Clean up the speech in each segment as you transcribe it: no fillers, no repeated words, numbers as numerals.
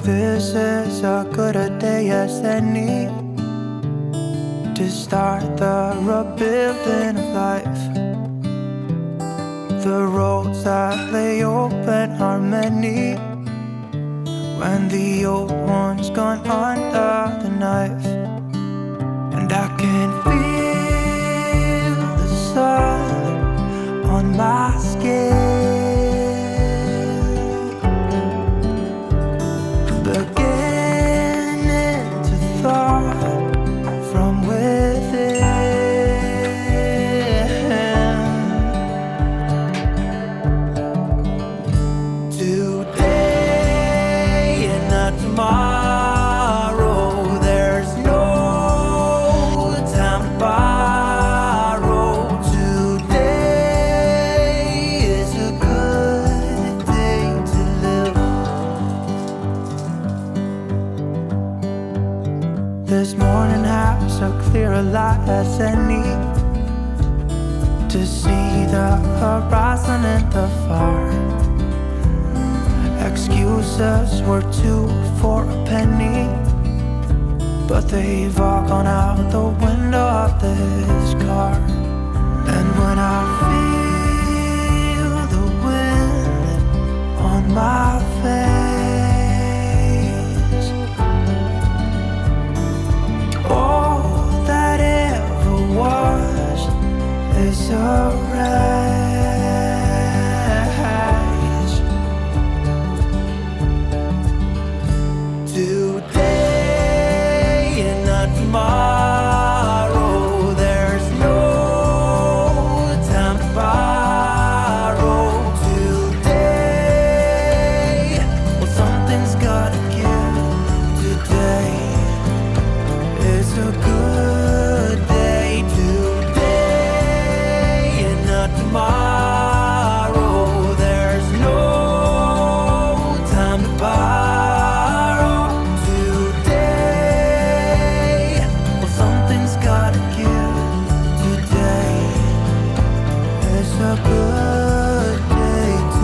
This is a good a day as any to start the rebuilding of life. The roads that lay open are many when the old one's gone under the knife. And I can feel the sun on my skin, beginning to thaw from within. Today and not tomorrow, there's no time to borrow. Today is a good day to live. This morning has a clear light as any to see the horizon in the far. Excuses were 2 for a penny, but they've all gone out the window of this car. And when I feel the wind on my face, all that ever was is a wreck. Today and not tomorrow, there's no time to borrow. Today, well, something's gotta give. Today is a good day. Today and not tomorrow, there's no time to borrow. A good day to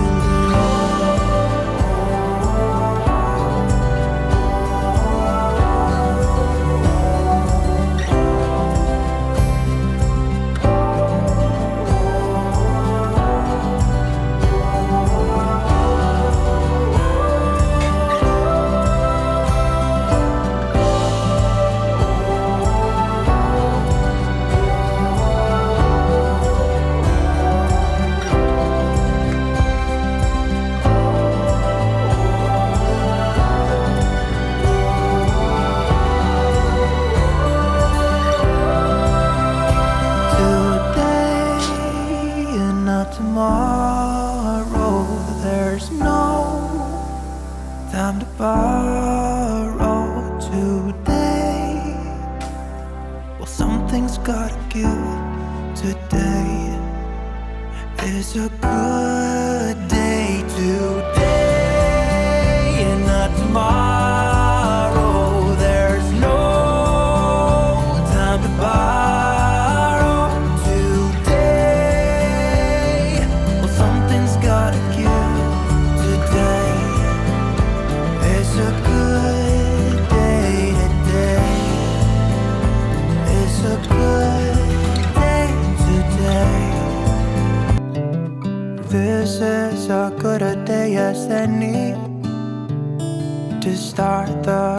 tomorrow, there's no time to borrow. Today, well, something's gotta give. Today is a good day. Today and not tomorrow, there's no time to borrow. Gotta give. Today is a good day. Today is a good day. Today, this is a good a day as any to start the